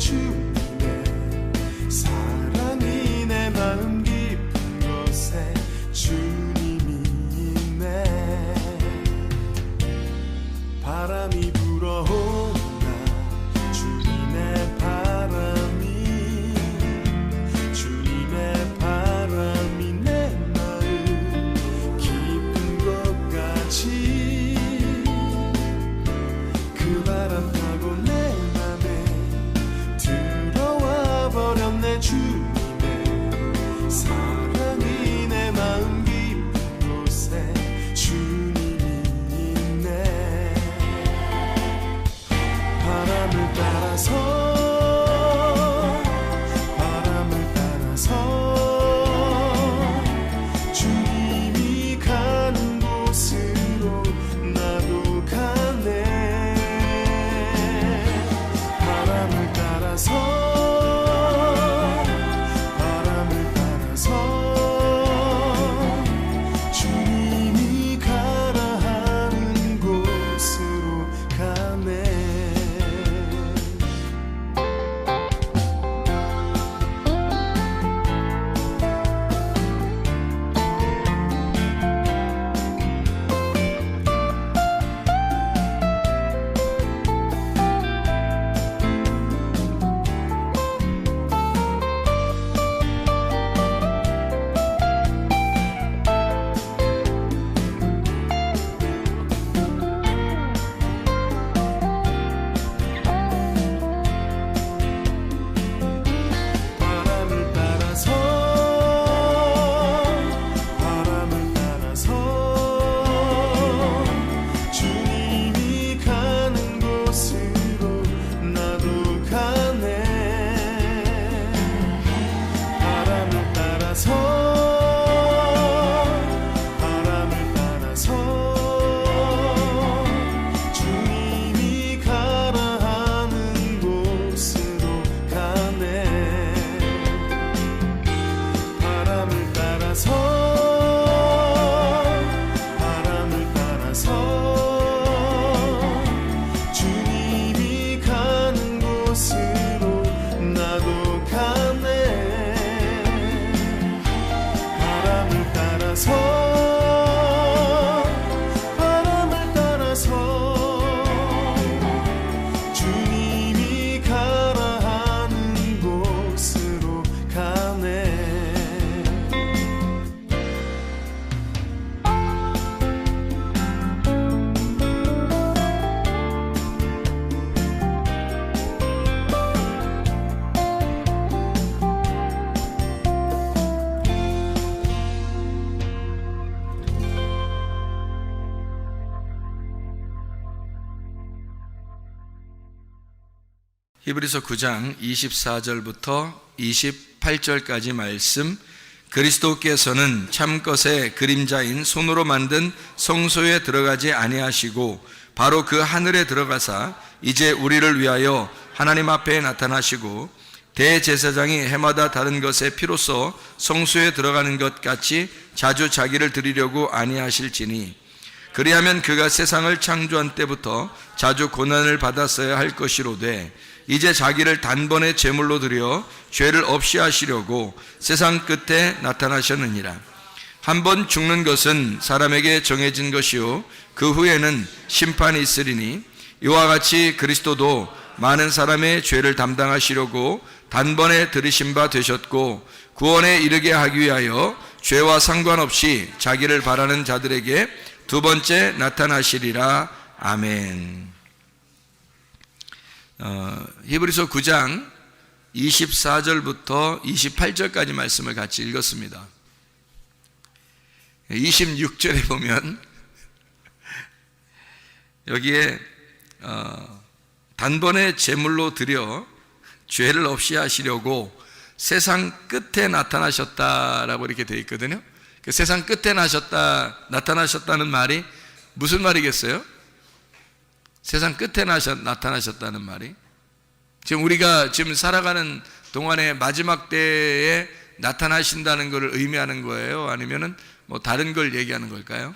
주님의 사랑이 내 마음 깊은 곳에 주님이 있네. 바람이 불어오나 주님의 바람이 내 마음 깊은 것 같이 그 바람 타고 내 맘에 들어와 버렸네. 주님의 사랑이 내 마음 깊은 곳에 주님이 있네. 바람을 따라서 주님이 가는 곳으로 나도 가네. 바람을 따라서 주님이 가라 하는 곳으로 가네. 주님이 가는 곳으로 나도 가네. 바람을 따라서 주님이 가라 하는 곳으로 가네. 바람을 따라서 주님이 가는 곳으로 나도 가네. 바람을 따라서 주님이 가라 하는 곳으로 가네. 히브리서 9장 24절부터 28절까지 말씀. 그리스도께서는 참것의 그림자인 손으로 만든 성소에 들어가지 아니하시고 바로 그 하늘에 들어가사 이제 우리를 위하여 하나님 앞에 나타나시고 대제사장이 해마다 다른 것의 피로써 성소에 들어가는 것 같이 자주 자기를 드리려고 아니하실지니 그리하면 그가 세상을 창조한 때부터 자주 고난을 받았어야 할 것이로되 이제 자기를 단번에 제물로 드려 죄를 없이 하시려고 세상 끝에 나타나셨느니라. 한번 죽는 것은 사람에게 정해진 것이요 그 후에는 심판이 있으리니 이와 같이 그리스도도 많은 사람의 죄를 담당하시려고 단번에 들으신 바 되셨고 구원에 이르게 하기 위하여 죄와 상관없이 자기를 바라는 자들에게 두 번째 나타나시리라. 아멘. 히브리서 9장 24절부터 28절까지 말씀을 같이 읽었습니다. 26절에 보면 여기에 단번에 제물로 드려 죄를 없이 하시려고 세상 끝에 나타나셨다라고 이렇게 되어 있거든요. 그 세상 끝에 나타나셨다는 말이 무슨 말이겠어요? 세상 끝에 나타나셨다는 말이 지금 우리가 지금 살아가는 동안의 마지막 때에 나타나신다는 것을 의미하는 거예요? 아니면은 뭐 다른 걸 얘기하는 걸까요?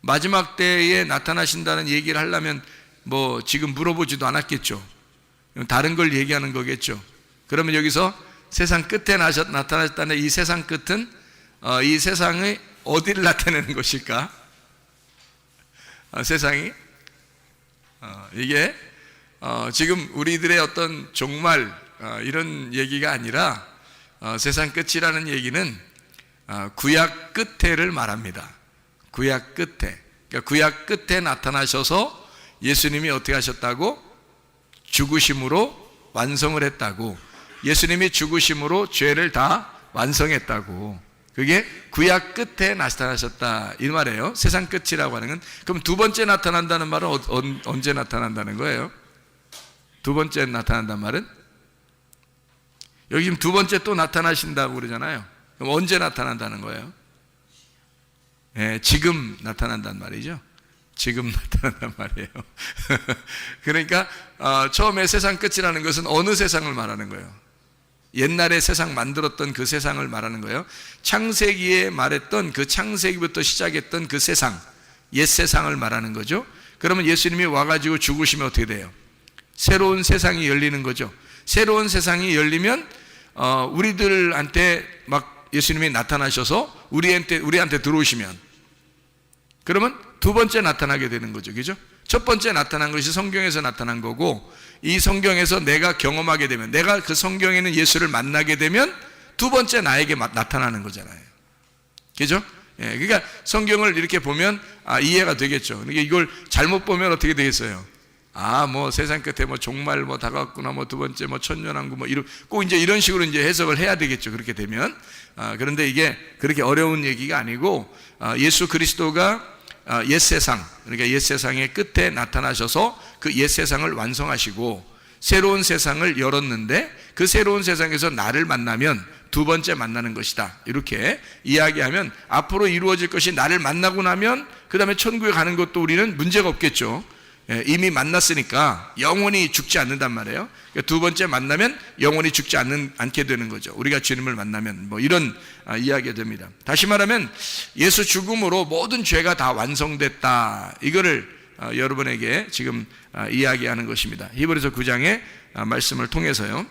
마지막 때에 나타나신다는 얘기를 하려면 뭐 지금 물어보지도 않았겠죠. 다른 걸 얘기하는 거겠죠. 그러면 여기서 세상 끝에 나타나셨다는 이 세상 끝은 이 세상의 어디를 나타내는 것일까? 세상이 이게 지금 우리들의 어떤 종말 이런 얘기가 아니라 세상 끝이라는 얘기는 구약 끝에를 말합니다. 구약 끝에. 그러니까 구약 끝에 나타나셔서 예수님이 어떻게 하셨다고? 죽으심으로 완성을 했다고. 예수님이 죽으심으로 죄를 다 완성했다고. 그게 구약 끝에 나타나셨다 이 말이에요. 세상 끝이라고 하는 건. 그럼 두 번째 나타난다는 말은 언제 나타난다는 거예요? 두 번째 나타난다는 말은? 여기 지금 두 번째 또 나타나신다고 그러잖아요. 그럼 언제 나타난다는 거예요? 예, 지금 나타난단 말이죠. 지금 나타난단 말이에요. 그러니까 처음에 세상 끝이라는 것은 어느 세상을 말하는 거예요? 옛날에 세상 만들었던 그 세상을 말하는 거예요. 창세기에 말했던 그 창세기부터 시작했던 그 세상, 옛 세상을 말하는 거죠. 그러면 예수님이 와가지고 죽으시면 어떻게 돼요? 새로운 세상이 열리는 거죠. 새로운 세상이 열리면 우리들한테 막 예수님이 나타나셔서 우리한테 들어오시면, 그러면 두 번째 나타나게 되는 거죠. 그죠? 첫 번째 나타난 것이 성경에서 나타난 거고, 이 성경에서 내가 경험하게 되면, 내가 그 성경에 있는 예수를 만나게 되면 두 번째 나에게 나타나는 거잖아요. 그죠? 예, 그러니까 성경을 이렇게 보면 이해가 되겠죠. 그러니까 이걸 잘못 보면 어떻게 되겠어요? 뭐 세상 끝에 뭐 종말 뭐 다가왔구나, 뭐 두 번째 뭐 천년왕국 뭐 꼭 이제 이런 식으로 이제 해석을 해야 되겠죠. 그렇게 되면. 그런데 이게 그렇게 어려운 얘기가 아니고, 예수 그리스도가 옛 세상, 그러니까 옛 세상의 끝에 나타나셔서 그 옛 세상을 완성하시고 새로운 세상을 열었는데, 그 새로운 세상에서 나를 만나면 두 번째 만나는 것이다, 이렇게 이야기하면 앞으로 이루어질 것이 나를 만나고 나면 그 다음에 천국에 가는 것도 우리는 문제가 없겠죠. 이미 만났으니까 영원히 죽지 않는단 말이에요. 그러니까 두 번째 만나면 영원히 죽지 않게 되는 거죠. 우리가 주님을 만나면 뭐 이런 이야기가 됩니다. 다시 말하면 예수 죽음으로 모든 죄가 다 완성됐다, 이거를 여러분에게 지금 이야기하는 것입니다. 히브리서 9장의 말씀을 통해서요.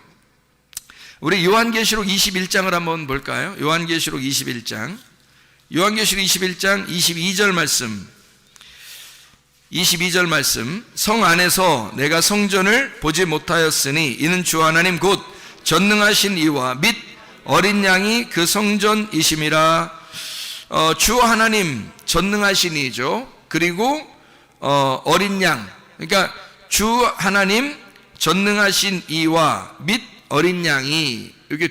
우리 요한계시록 21장을 한번 볼까요? 요한계시록 21장 22절 말씀, 22절 말씀. 성 안에서 내가 성전을 보지 못하였으니 이는 주 하나님 곧 전능하신 이와 및 어린 양이 그 성전이심이라. 주 하나님 전능하신 이죠. 그리고 어린 양, 그러니까 주 하나님 전능하신 이와 및 어린 양이 여기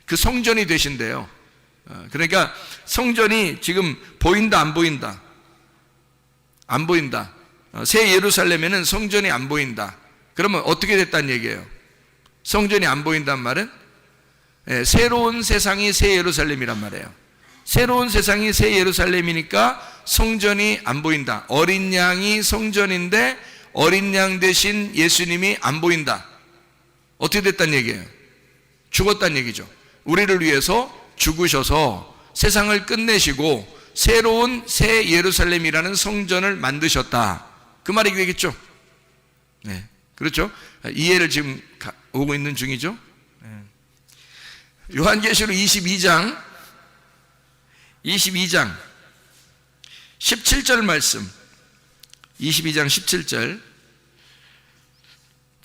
그 성전이 되신대요. 그러니까 성전이 지금 보인다 안 보인다? 안 보인다. 새 예루살렘에는 성전이 안 보인다. 그러면 어떻게 됐다는 얘기예요? 성전이 안 보인단 말은 새로운 세상이 새 예루살렘이란 말이에요. 새로운 세상이 새 예루살렘이니까 성전이 안 보인다. 어린 양이 성전인데 어린 양 대신 예수님이 안 보인다. 어떻게 됐다는 얘기예요? 죽었다는 얘기죠. 우리를 위해서 죽으셔서 세상을 끝내시고 새로운 새 예루살렘이라는 성전을 만드셨다, 그 말이 되겠죠. 네, 그렇죠. 이해를 지금 오고 있는 중이죠. 요한계시록 22장 17절 말씀. 22장 17절.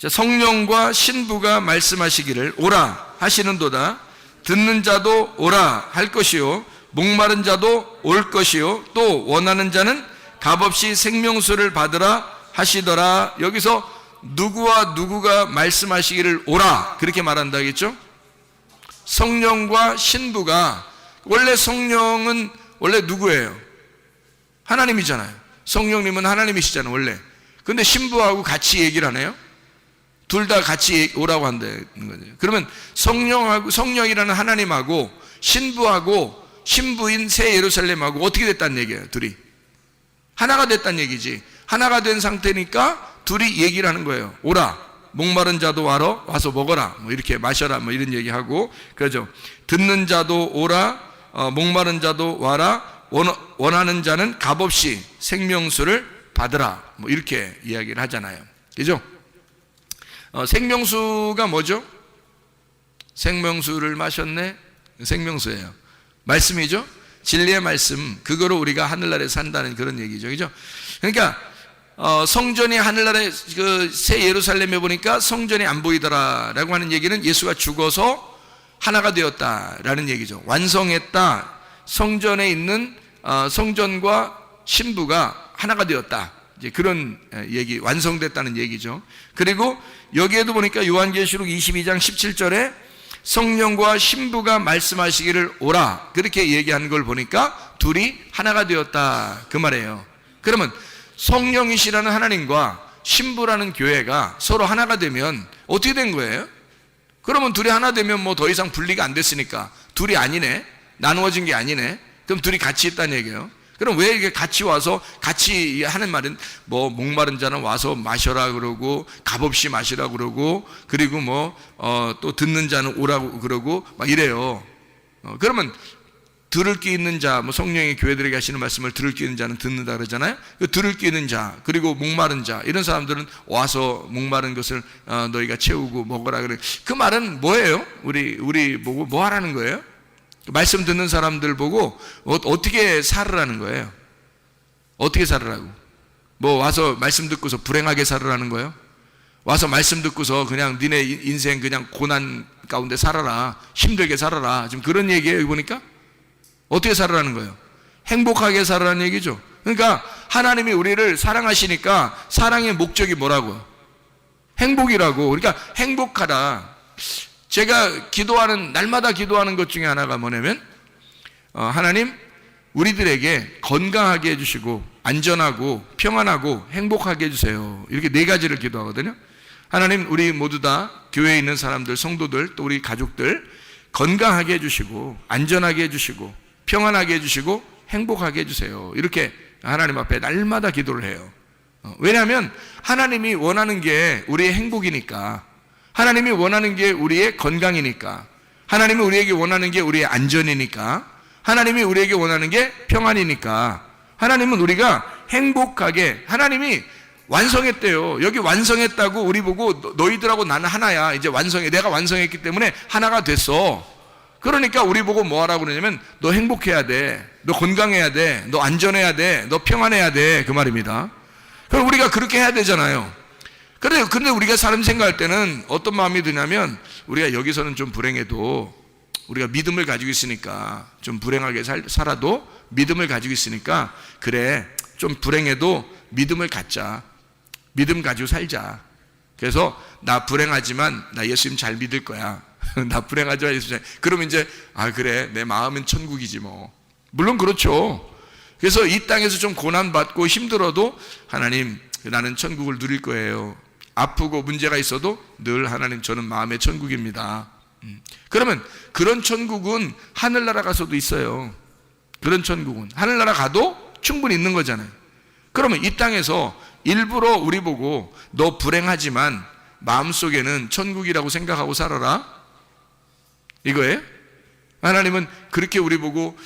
성령과 신부가 말씀하시기를 오라 하시는도다. 듣는 자도 오라 할 것이요 목마른 자도 올 것이요 또 원하는 자는 값없이 생명수를 받으라 하시더라. 여기서 누구와 누구가 말씀하시기를 오라, 그렇게 말한다겠죠. 성령과 신부가, 원래 성령은 원래 누구예요? 하나님이잖아요. 성령님은 하나님이시잖아요 원래. 근데 신부하고 같이 얘기를 하네요. 둘 다 같이 오라고 한다는 거죠. 그러면 성령이라는 하나님하고 신부하고 신부인 새 예루살렘하고 어떻게 됐다는 얘기예요? 둘이 하나가 됐다는 얘기지. 하나가 된 상태니까 둘이 얘기를 하는 거예요. 오라, 목마른 자도 와서 먹어라, 뭐 이렇게 마셔라, 뭐 이런 얘기하고 그러죠. 듣는 자도 오라, 목마른 자도 와라, 원하는 자는 값없이 생명수를 받으라, 뭐 이렇게 이야기를 하잖아요. 그죠? 생명수가 뭐죠? 생명수를 마셨네? 생명수예요. 말씀이죠? 진리의 말씀, 그거로 우리가 하늘나라에 산다는 그런 얘기죠. 그죠? 그러니까 성전이 하늘나라에 그 새 예루살렘에 보니까 성전이 안 보이더라라고 하는 얘기는 예수가 죽어서 하나가 되었다라는 얘기죠. 완성했다. 성전에 있는 성전과 신부가 하나가 되었다. 이제 그런 얘기, 완성됐다는 얘기죠. 그리고 여기에도 보니까 요한계시록 22장 17절에 성령과 신부가 말씀하시기를 오라, 그렇게 얘기하는 걸 보니까 둘이 하나가 되었다, 그 말이에요. 그러면 성령이시라는 하나님과 신부라는 교회가 서로 하나가 되면 어떻게 된 거예요? 그러면 둘이 하나 되면 뭐 더 이상 분리가 안 됐으니까 둘이 아니네, 나누어진 게 아니네. 그럼 둘이 같이 있다는 얘기예요. 그럼 왜 이렇게 같이 와서 같이 하는 말은 뭐 목마른 자는 와서 마셔라 그러고 값없이 마시라 그러고 그리고 뭐 또 듣는 자는 오라고 그러고 막 이래요. 그러면 들을 귀 있는 자, 뭐 성령이 교회들에게 하시는 말씀을 들을 귀 있는 자는 듣는다 그러잖아요. 그 들을 귀 있는 자, 그리고 목마른 자, 이런 사람들은 와서 목마른 것을 너희가 채우고 먹으라 그래. 그 말은 뭐예요? 우리 보고 뭐 하라는 거예요? 말씀 듣는 사람들 보고 어떻게 살으라는 거예요? 어떻게 살으라고? 뭐 와서 말씀 듣고서 불행하게 살으라는 거예요? 와서 말씀 듣고서 그냥 니네 인생 그냥 고난 가운데 살아라, 힘들게 살아라, 지금 그런 얘기예요. 여기 보니까 어떻게 살으라는 거예요? 행복하게 살으라는 얘기죠. 그러니까 하나님이 우리를 사랑하시니까 사랑의 목적이 뭐라고요? 행복이라고. 그러니까 행복하다. 제가 기도하는, 날마다 기도하는 것 중에 하나가 뭐냐면 하나님 우리들에게 건강하게 해주시고 안전하고 평안하고 행복하게 해주세요. 이렇게 4가지를 기도하거든요. 하나님 우리 모두 다 교회에 있는 사람들, 성도들, 또 우리 가족들 건강하게 해주시고 안전하게 해주시고 평안하게 해주시고 행복하게 해주세요. 이렇게 하나님 앞에 날마다 기도를 해요. 왜냐하면 하나님이 원하는 게 우리의 행복이니까, 하나님이 원하는 게 우리의 건강이니까, 하나님이 우리에게 원하는 게 우리의 안전이니까, 하나님이 우리에게 원하는 게 평안이니까, 하나님은 우리가 행복하게, 하나님이 완성했대요. 여기 완성했다고 우리 보고 너희들하고 나는 하나야. 이제 완성해. 내가 완성했기 때문에 하나가 됐어. 그러니까 우리 보고 뭐 하라고 그러냐면 너 행복해야 돼. 너 건강해야 돼. 너 안전해야 돼. 너 평안해야 돼. 그 말입니다. 그럼 우리가 그렇게 해야 되잖아요. 근데 우리가 사람 생각할 때는 어떤 마음이 드냐면 우리가 여기서는 좀 불행해도 우리가 믿음을 가지고 있으니까, 좀 불행하게 살아도 믿음을 가지고 있으니까 그래 좀 불행해도 믿음을 갖자. 믿음 가지고 살자. 그래서 나 불행하지만 나 예수님 잘 믿을 거야. 나 불행하지만 예수님 잘. 그러면 이제 그래 내 마음은 천국이지 뭐. 물론 그렇죠. 그래서 이 땅에서 좀 고난받고 힘들어도 하나님 나는 천국을 누릴 거예요. 아프고 문제가 있어도 늘 하나님 저는 마음의 천국입니다. 그러면 그런 천국은 하늘나라 가서도 있어요. 그런 천국은 하늘나라 가도 충분히 있는 거잖아요. 그러면 이 땅에서 일부러 우리 보고 너 불행하지만 마음속에는 천국이라고 생각하고 살아라, 이거예요? 하나님은 그렇게 우리 보고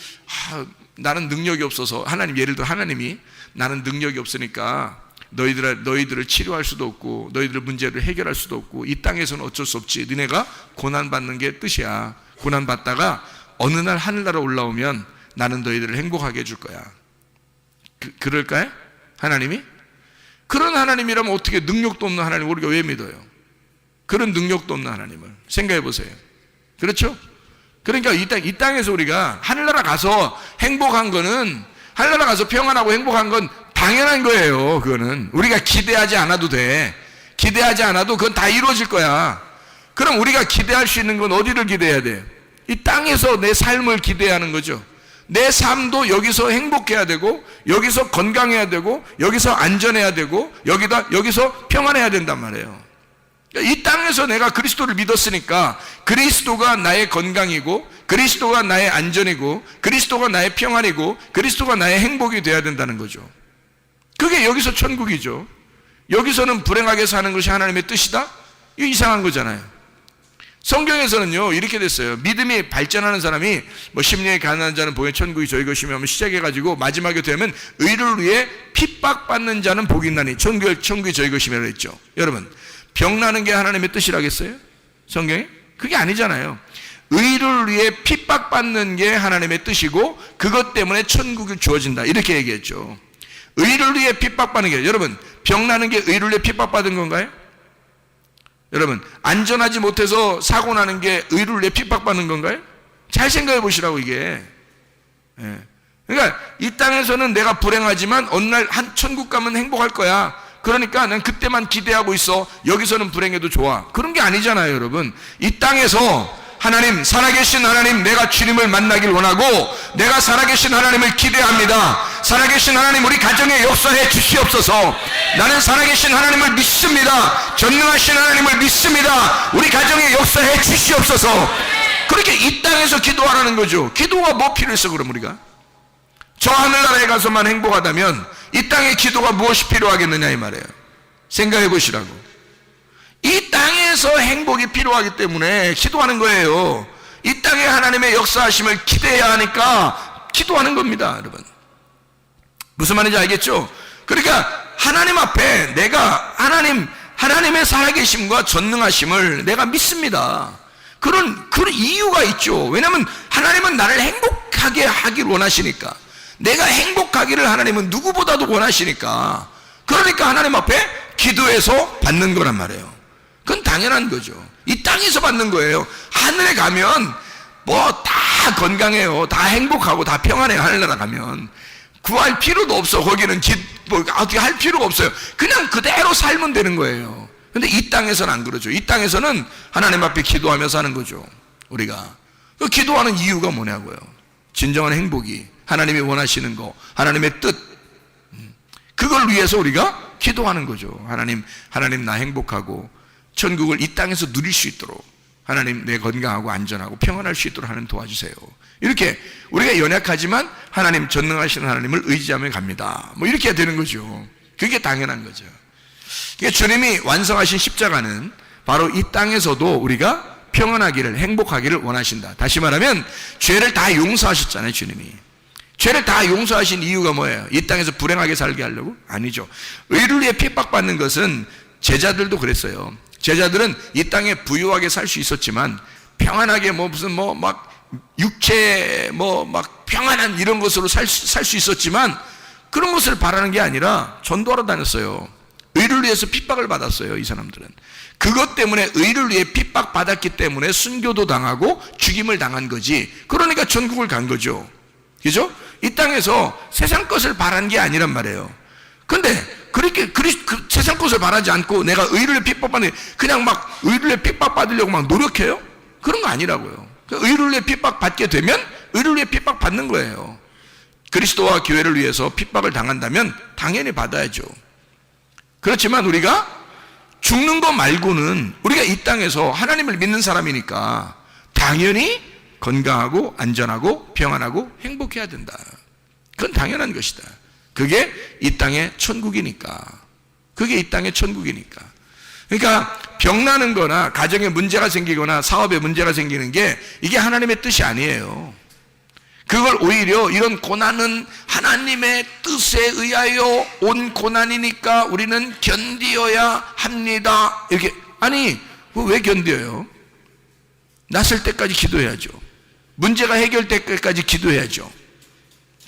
나는 능력이 없어서, 하나님 예를 들어 하나님이 나는 능력이 없으니까 너희들을 치료할 수도 없고 너희들의 문제를 해결할 수도 없고 이 땅에서는 어쩔 수 없지. 너네가 고난받는 게 뜻이야. 고난받다가 어느 날 하늘나라 올라오면 나는 너희들을 행복하게 해줄 거야. 그럴까요? 하나님이? 그런 하나님이라면 어떻게 능력도 없는 하나님 우리가 왜 믿어요? 그런 능력도 없는 하나님을 생각해 보세요. 그렇죠? 그러니까 이 땅에서 우리가 하늘나라 가서 행복한 거는, 하늘나라 가서 평안하고 행복한 건 당연한 거예요. 그거는 우리가 기대하지 않아도 돼. 기대하지 않아도 그건 다 이루어질 거야. 그럼 우리가 기대할 수 있는 건 어디를 기대해야 돼? 이 땅에서 내 삶을 기대하는 거죠. 내 삶도 여기서 행복해야 되고, 여기서 건강해야 되고, 여기서 안전해야 되고, 여기서 평안해야 된단 말이에요. 이 땅에서 내가 그리스도를 믿었으니까 그리스도가 나의 건강이고, 그리스도가 나의 안전이고, 그리스도가 나의 평안이고, 그리스도가 나의 행복이 돼야 된다는 거죠. 그게 여기서 천국이죠. 여기서는 불행하게 사는 것이 하나님의 뜻이다? 이거 이상한 거잖아요. 성경에서는요 이렇게 됐어요. 믿음이 발전하는 사람이 뭐 심령이 가난한 자는 복의 천국이 저희 것이며 하면 시작해가지고 마지막에 되면 의를 위해 핍박받는 자는 복이 있나니 천국이 저희 것이며 했죠. 여러분, 병나는 게 하나님의 뜻이라겠어요? 성경에? 그게 아니잖아요. 의를 위해 핍박받는 게 하나님의 뜻이고 그것 때문에 천국이 주어진다 이렇게 얘기했죠. 의를 위해 핍박받는 게, 여러분 병나는 게 의를 위해 핍박받은 건가요? 여러분 안전하지 못해서 사고 나는 게 의를 위해 핍박받는 건가요? 잘 생각해 보시라고 이게. 그러니까 이 땅에서는 내가 불행하지만 어느 날 한 천국 가면 행복할 거야. 그러니까 난 그때만 기대하고 있어. 여기서는 불행해도 좋아. 그런 게 아니잖아요, 여러분. 이 땅에서 하나님, 살아계신 하나님, 내가 주님을 만나길 원하고 내가 살아계신 하나님을 기대합니다. 살아계신 하나님, 우리 가정에 역사해 주시옵소서. 나는 살아계신 하나님을 믿습니다. 전능하신 하나님을 믿습니다. 우리 가정에 역사해 주시옵소서. 그렇게 이 땅에서 기도하라는 거죠. 기도가 뭐 필요했어 그럼 우리가? 저 하늘나라에 가서만 행복하다면 이 땅에 기도가 무엇이 필요하겠느냐 이 말이에요. 생각해 보시라고. 이 땅에서 행복이 필요하기 때문에 기도하는 거예요. 이 땅에 하나님의 역사하심을 기대해야 하니까 기도하는 겁니다, 여러분. 무슨 말인지 알겠죠? 그러니까 하나님 앞에 내가 하나님의 살아계심과 전능하심을 내가 믿습니다. 그런 이유가 있죠. 왜냐하면 하나님은 나를 행복하게 하길 원하시니까. 내가 행복하기를 하나님은 누구보다도 원하시니까. 그러니까 하나님 앞에 기도해서 받는 거란 말이에요. 그건 당연한 거죠. 이 땅에서 받는 거예요. 하늘에 가면 뭐 다 건강해요. 다 행복하고 다 평안해요. 하늘나라 가면 구할 필요도 없어. 거기는 어떻게 할 필요가 없어요. 그냥 그대로 살면 되는 거예요. 근데 이 땅에서는 안 그러죠. 이 땅에서는 하나님 앞에 기도하면서 하는 거죠. 우리가 그 기도하는 이유가 뭐냐고요. 진정한 행복이 하나님이 원하시는 거, 하나님의 뜻, 그걸 위해서 우리가 기도하는 거죠. 하나님 나 행복하고 천국을 이 땅에서 누릴 수 있도록 하나님 내 건강하고 안전하고 평안할 수 있도록 하나님 도와주세요. 이렇게 우리가 연약하지만 하나님 전능하시는 하나님을 의지하며 갑니다. 뭐 이렇게 해야 되는 거죠. 그게 당연한 거죠. 그러니까 주님이 완성하신 십자가는 바로 이 땅에서도 우리가 평안하기를, 행복하기를 원하신다. 다시 말하면 죄를 다 용서하셨잖아요, 주님이. 죄를 다 용서하신 이유가 뭐예요? 이 땅에서 불행하게 살게 하려고? 아니죠. 의를 위해 핍박받는 것은 제자들도 그랬어요. 제자들은 이 땅에 부유하게 살 수 있었지만 평안하게 막 육체 막 평안한 이런 것으로 살 수 있었지만 그런 것을 바라는 게 아니라 전도하러 다녔어요. 의를 위해서 핍박을 받았어요, 이 사람들은. 그것 때문에 의를 위해 핍박받았기 때문에 순교도 당하고 죽임을 당한 거지. 그러니까 천국을 간 거죠. 그죠? 이 땅에서 세상 것을 바란 게 아니란 말이에요. 근데 그렇게 세상 것을 바라지 않고 내가 의를 위해 핍박받는, 그냥 막 의를 위해 핍박받으려고 막 노력해요? 그런 거 아니라고요. 의를 위해 핍박받게 되면 의를 위해 핍박받는 거예요. 그리스도와 교회를 위해서 핍박을 당한다면 당연히 받아야죠. 그렇지만 우리가 죽는 거 말고는 우리가 이 땅에서 하나님을 믿는 사람이니까 당연히 건강하고 안전하고 평안하고 행복해야 된다. 그건 당연한 것이다. 그게 이 땅의 천국이니까. 그게 이 땅의 천국이니까. 그러니까 병나는 거나 가정에 문제가 생기거나 사업에 문제가 생기는 게 이게 하나님의 뜻이 아니에요. 그걸 오히려 이런 고난은 하나님의 뜻에 의하여 온 고난이니까 우리는 견디어야 합니다. 이렇게. 아니, 왜 견뎌요? 났을 때까지 기도해야죠. 문제가 해결될 때까지 기도해야죠.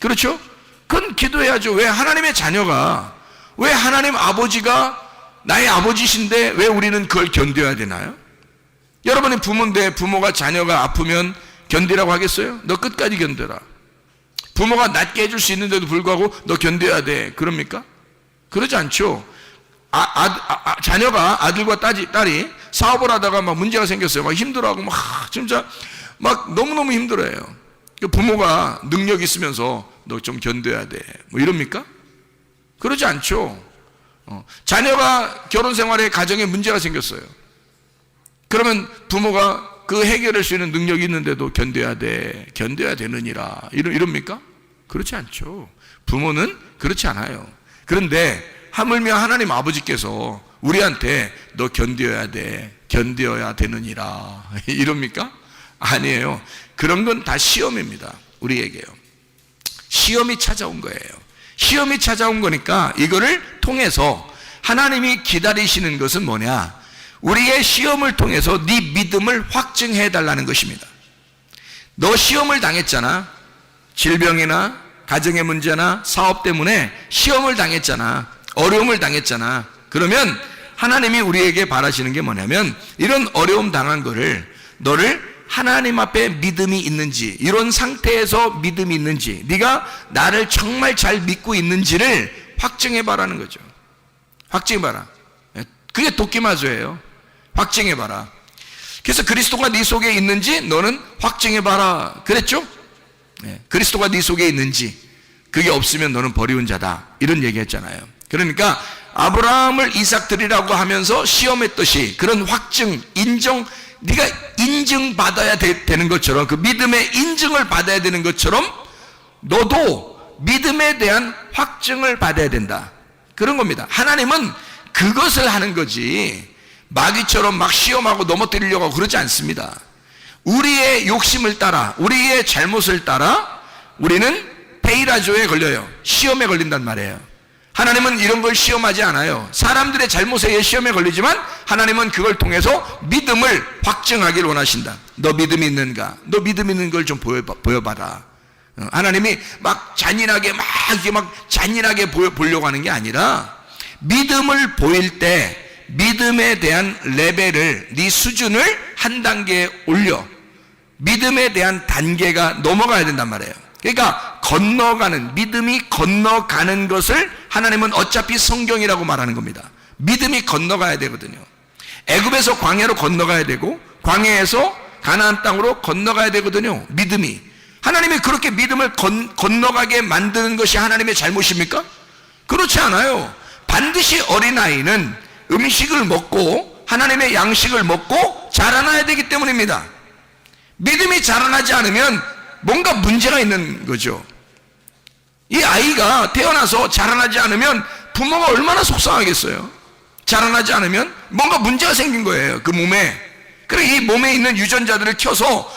그렇죠? 그건 기도해야죠. 왜 하나님의 자녀가, 왜 하나님 아버지가 나의 아버지신데 왜 우리는 그걸 견뎌야 되나요? 여러분의 부모인데 부모가 자녀가 아프면 견디라고 하겠어요? 너 끝까지 견뎌라. 부모가 낫게 해줄 수 있는데도 불구하고 너 견뎌야 돼. 그럽니까? 그러지 않죠. 자녀가 아들과 딸이 사업을 하다가 막 문제가 생겼어요. 막 힘들어하고 막 진짜 막 너무너무 힘들어해요. 부모가 능력 있으면서 너 좀 견뎌야 돼. 뭐 이럽니까? 그러지 않죠. 자녀가 결혼 생활에 가정에 문제가 생겼어요. 그러면 부모가 그 해결할 수 있는 능력이 있는데도 견뎌야 되느니라. 이럽니까? 그렇지 않죠. 부모는 그렇지 않아요. 그런데 하물며 하나님 아버지께서 우리한테 너 견뎌야 되느니라. 이럽니까? 아니에요. 그런 건 다 시험입니다. 우리에게요. 시험이 찾아온 거예요. 시험이 찾아온 거니까 이거를 통해서 하나님이 기다리시는 것은 뭐냐? 우리의 시험을 통해서 네 믿음을 확증해 달라는 것입니다. 너 시험을 당했잖아. 질병이나 가정의 문제나 사업 때문에 시험을 당했잖아. 어려움을 당했잖아. 그러면 하나님이 우리에게 바라시는 게 뭐냐면 이런 어려움 당한 거를 너를 하나님 앞에 믿음이 있는지, 이런 상태에서 믿음이 있는지, 네가 나를 정말 잘 믿고 있는지를 확증해 봐라는 거죠. 확증해 봐라. 그게 도끼마저예요. 확증해 봐라. 그래서 그리스도가 네 속에 있는지 너는 확증해 봐라 그랬죠? 그리스도가 네 속에 있는지, 그게 없으면 너는 버리운 자다, 이런 얘기했잖아요. 그러니까 아브라함을 이삭 드리라고 하면서 시험했듯이 그런 확증, 인정, 네가 인증받아야 되는 것처럼, 그 믿음의 인증을 받아야 되는 것처럼 너도 믿음에 대한 확증을 받아야 된다, 그런 겁니다. 하나님은 그것을 하는 거지 마귀처럼 막 시험하고 넘어뜨리려고 하고 그러지 않습니다. 우리의 욕심을 따라, 우리의 잘못을 따라 우리는 페이라조에 걸려요. 시험에 걸린단 말이에요. 하나님은 이런 걸 시험하지 않아요. 사람들의 잘못에 의해 시험에 걸리지만 하나님은 그걸 통해서 믿음을 확증하기를 원하신다. 너 믿음이 있는가? 너 믿음 있는 걸 좀 보여봐라. 하나님이 막 잔인하게 잔인하게 보려고 하는 게 아니라 믿음을 보일 때 믿음에 대한 레벨을, 네 수준을 한 단계 올려 믿음에 대한 단계가 넘어가야 된단 말이에요. 그러니까 건너가는, 믿음이 건너가는 것을 하나님은 어차피 성경이라고 말하는 겁니다. 믿음이 건너가야 되거든요. 애굽에서 광야로 건너가야 되고 광야에서 가나안 땅으로 건너가야 되거든요. 믿음이. 하나님이 그렇게 믿음을 건너가게 만드는 것이 하나님의 잘못입니까? 그렇지 않아요. 반드시 어린아이는 음식을 먹고 하나님의 양식을 먹고 자라나야 되기 때문입니다. 믿음이 자라나지 않으면 뭔가 문제가 있는 거죠. 이 아이가 태어나서 자라나지 않으면 부모가 얼마나 속상하겠어요. 자라나지 않으면 뭔가 문제가 생긴 거예요, 그 몸에. 그래 이 몸에 있는 유전자들을 켜서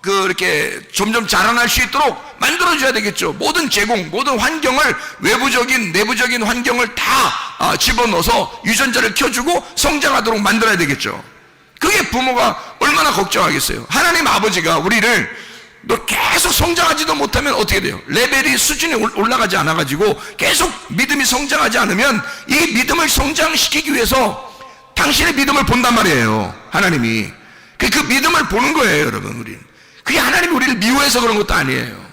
이렇게 점점 자라날 수 있도록 만들어줘야 되겠죠. 모든 제공, 모든 환경을, 외부적인 내부적인 환경을 다 집어넣어서 유전자를 켜주고 성장하도록 만들어야 되겠죠. 그게 부모가 얼마나 걱정하겠어요. 하나님 아버지가 우리를 너 계속 성장하지도 못하면 어떻게 돼요? 레벨이, 수준이 올라가지 않아가지고 계속 믿음이 성장하지 않으면 이 믿음을 성장시키기 위해서 당신의 믿음을 본단 말이에요, 하나님이. 그 믿음을 보는 거예요, 여러분. 우리 그게 하나님이 우리를 미워해서 그런 것도 아니에요.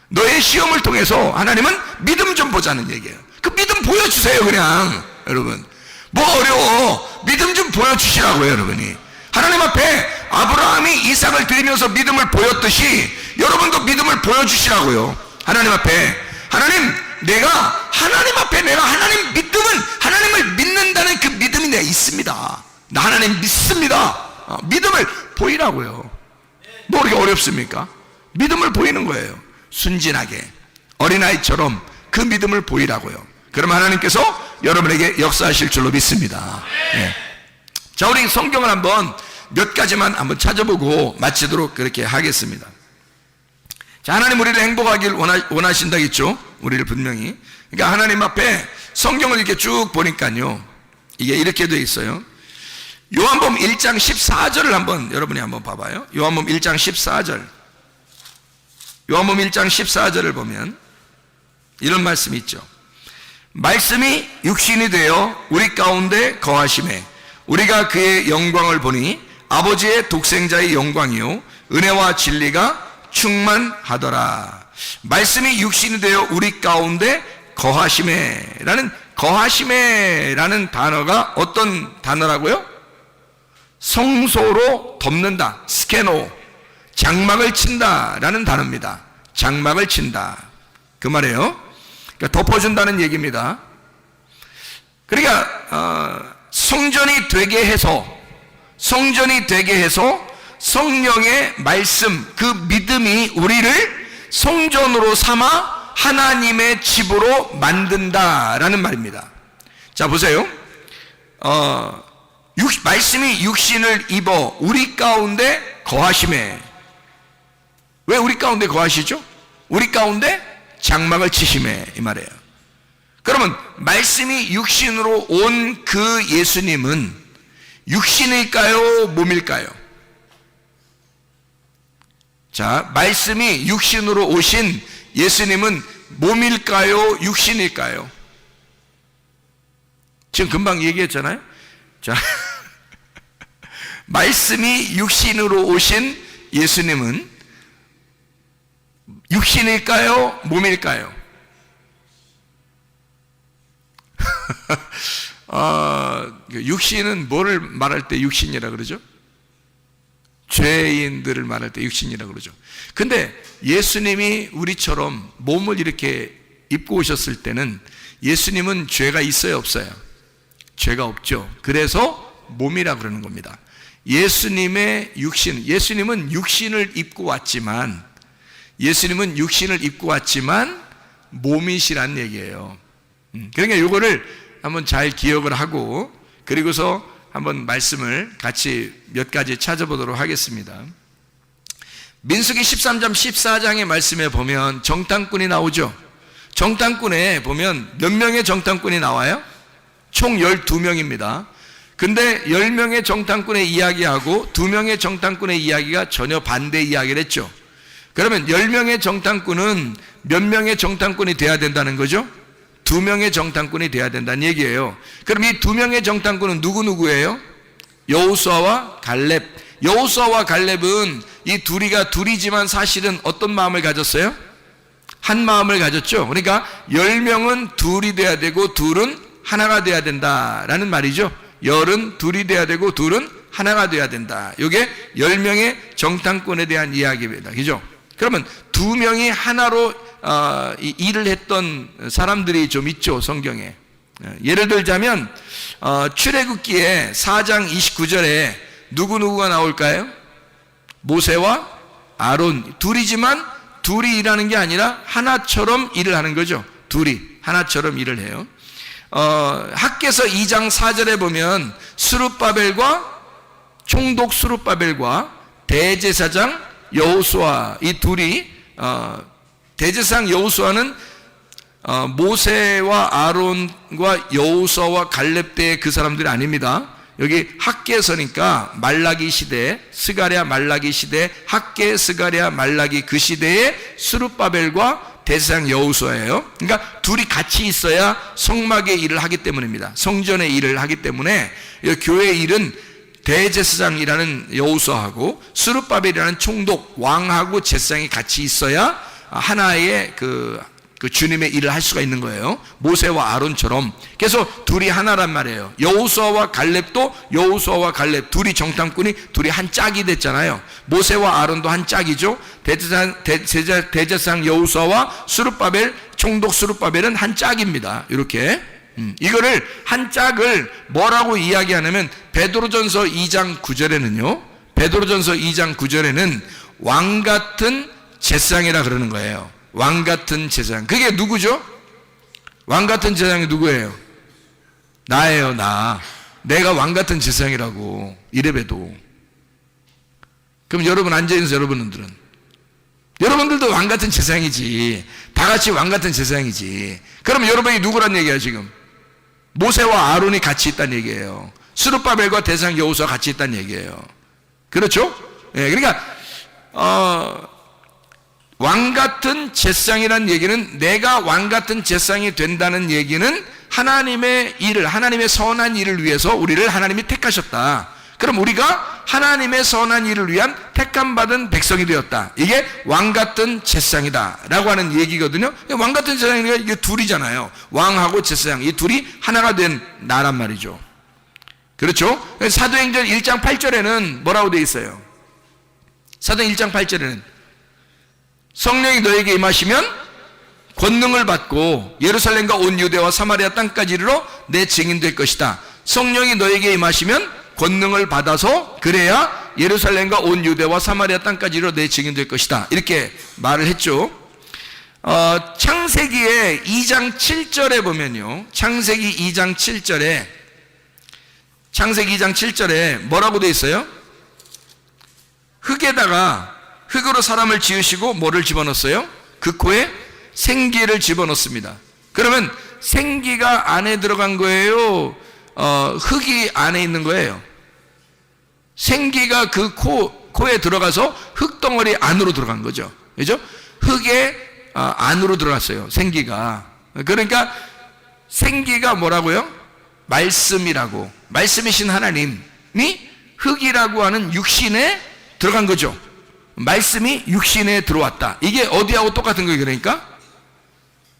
너의 시험을 통해서 하나님은 믿음 좀 보자는 얘기예요. 그 믿음 보여주세요, 그냥. 여러분, 뭐 어려워? 믿음 좀 보여주시라고요, 여러분이. 하나님 앞에 아브라함이 이삭을 드리면서 믿음을 보였듯이 여러분도 믿음을 보여주시라고요. 하나님 앞에. 하나님, 내가 하나님 앞에 내가 하나님 하나님을 믿는다는 그 믿음이 내가 있습니다. 나 하나님 믿습니다. 믿음을 보이라고요. 뭐 그렇게 어렵습니까? 믿음을 보이는 거예요. 순진하게 어린아이처럼 그 믿음을 보이라고요. 그럼 하나님께서 여러분에게 역사하실 줄로 믿습니다. 네. 자, 우리 성경을 한번 몇 가지만 한번 찾아보고 마치도록 그렇게 하겠습니다. 자, 하나님 우리를 행복하길 원하신다겠죠? 우리를 분명히. 그러니까 하나님 앞에 성경을 이렇게 쭉 보니까요, 이게 이렇게 되어 있어요. 요한복음 1장 14절을 한번 여러분이 한번 봐봐요. 요한복음 1장 14절. 요한복음 1장 14절을 보면 이런 말씀이 있죠. 말씀이 육신이 되어 우리 가운데 거하심에 우리가 그의 영광을 보니 아버지의 독생자의 영광이요 은혜와 진리가 충만하더라. 말씀이 육신이 되어 우리 가운데 거하심에라는 단어가 어떤 단어라고요? 성소로 덮는다, 스케노, 장막을 친다라는 단어입니다. 장막을 친다, 그 말이에요. 그러니까 덮어준다는 얘기입니다. 그러니까 성전이 되게 해서 성령의 말씀, 그 믿음이 우리를 성전으로 삼아 하나님의 집으로 만든다라는 말입니다. 자, 보세요. 말씀이 육신을 입어 우리 가운데 거하심에. 왜 우리 가운데 거하시죠? 우리 가운데 장막을 치심에, 이 말이에요. 그러면 말씀이 육신으로 온 그 예수님은 육신일까요? 몸일까요? 자, 말씀이 육신으로 오신 예수님은 몸일까요? 육신일까요? 지금 금방 얘기했잖아요. 자, 말씀이 육신으로 오신 예수님은 육신일까요? 몸일까요? 육신은 뭐를 말할 때 육신이라 그러죠? 죄인들을 말할 때 육신이라 그러죠. 근데 예수님이 우리처럼 몸을 이렇게 입고 오셨을 때는 예수님은 죄가 있어요, 없어요? 죄가 없죠. 그래서 몸이라 그러는 겁니다. 예수님의 육신, 예수님은 육신을 입고 왔지만 몸이시란 얘기예요. 그러니까 이거를 한번 잘 기억을 하고, 그리고서 한번 말씀을 같이 몇 가지 찾아보도록 하겠습니다. 민수기 13장 14장의 말씀에 보면 정탐꾼이 나오죠. 정탐꾼에 보면 몇 명의 정탐꾼이 나와요? 총 12명입니다. 근데 10명의 정탐꾼의 이야기하고 2명의 정탐꾼의 이야기가 전혀 반대 이야기를 했죠. 그러면 10명의 정탐꾼은 몇 명의 정탐꾼이 돼야 된다는 거죠? 2명의 정탐꾼이 돼야 된다는 얘기예요. 그럼 이 2명의 정탐꾼은 누구예요? 여호수아와 갈렙. 여호수아와 갈렙은 이 둘이지만 사실은 어떤 마음을 가졌어요? 한 마음을 가졌죠. 그러니까 10명은 둘이 돼야 되고 둘은 하나가 돼야 된다라는 말이죠. 10은 둘이 돼야 되고 둘은 하나가 돼야 된다. 이게 10명의 정탐꾼에 대한 이야기입니다. 그죠? 그러면 2명이 하나로 일을 했던 사람들이 좀 있죠, 성경에. 예를 들자면 출애굽기에 4장 29절에 누구가 나올까요? 모세와 아론. 둘이지만 둘이 일하는 게 아니라 하나처럼 일을 하는 거죠. 둘이 하나처럼 일을 해요. 학개서 2장 4절에 보면 총독 스룹바벨과 대제사장 여호수아, 이 둘이 대제사장 여호수아는 모세와 아론과 여호수아와 갈렙 때의 그 사람들이 아닙니다. 여기 학개서니까 말라기 시대, 스가랴 말라기 시대, 학개 스가랴 말라기 그 시대의 스룹바벨과 대제사장 여호수아예요. 그러니까 둘이 같이 있어야 성막의 일을 하기 때문입니다. 성전의 일을 하기 때문에 교회 일은 대제사장이라는 여호수아하고 스룹바벨이라는 총독, 왕하고 제사장이 같이 있어야 하나의 그 주님의 일을 할 수가 있는 거예요. 모세와 아론처럼. 그래서 둘이 하나란 말이에요. 여호수아와 갈렙도 여호수아와 갈렙 둘이 정탐꾼이 둘이 한 짝이 됐잖아요. 모세와 아론도 한 짝이죠. 대제사장 여호수아와 스룹바벨, 총독 스룹바벨은 한 짝입니다. 이렇게. 이거를 한 짝을 뭐라고 이야기하냐면 베드로전서 2장 9절에는요. 베드로전서 2장 9절에는 왕 같은 제사장이라 그러는 거예요. 왕 같은 제사장. 그게 누구죠? 왕 같은 제사장이 누구예요? 나예요, 나. 내가 왕 같은 제사장이라고. 이래봬도. 그럼 여러분 앉아있는 여러분들도 왕 같은 제사장이지. 다 같이 왕 같은 제사장이지. 그럼 여러분이 누구란 얘기야 지금? 모세와 아론이 같이 있다는 얘기예요. 스룹바벨과 대제사장 여호수아 같이 있다는 얘기예요. 그렇죠? 예, 그러니까 왕 같은 제사장이라는 얘기는 내가 왕 같은 제사장이 된다는 얘기는 하나님의 일을, 하나님의 선한 일을 위해서 우리를 하나님이 택하셨다. 그럼 우리가 하나님의 선한 일을 위한 택함받은 백성이 되었다. 이게 왕 같은 제사장이다 라고 하는 얘기거든요. 왕 같은 제사장이니까 이게 둘이잖아요. 왕하고 제사장, 이 둘이 하나가 된 나란 말이죠. 그렇죠? 사도행전 1장 8절에는 뭐라고 되어 있어요? 사도행전 1장 8절에는 성령이 너에게 임하시면 권능을 받고 예루살렘과 온 유대와 사마리아 땅까지 이르러 내 증인 될 것이다. 성령이 너에게 임하시면 권능을 받아서 그래야 예루살렘과 온 유대와 사마리아 땅까지 이르러 내 증인 될 것이다. 이렇게 말을 했죠. 창세기의 2장 7절에 보면요. 창세기 2장 7절에 뭐라고 되어 있어요? 흙으로 사람을 지으시고 뭐를 집어넣었어요? 그 코에 생기를 집어넣습니다. 그러면 생기가 안에 들어간 거예요? 흙이 안에 있는 거예요? 생기가 그 코에 들어가서 흙덩어리 안으로 들어간 거죠. 그죠? 흙의 안으로 들어갔어요. 생기가. 그러니까 생기가 뭐라고요? 말씀이라고. 말씀이신 하나님이 흙이라고 하는 육신에 들어간 거죠. 말씀이 육신에 들어왔다. 이게 어디하고 똑같은 거예요? 그러니까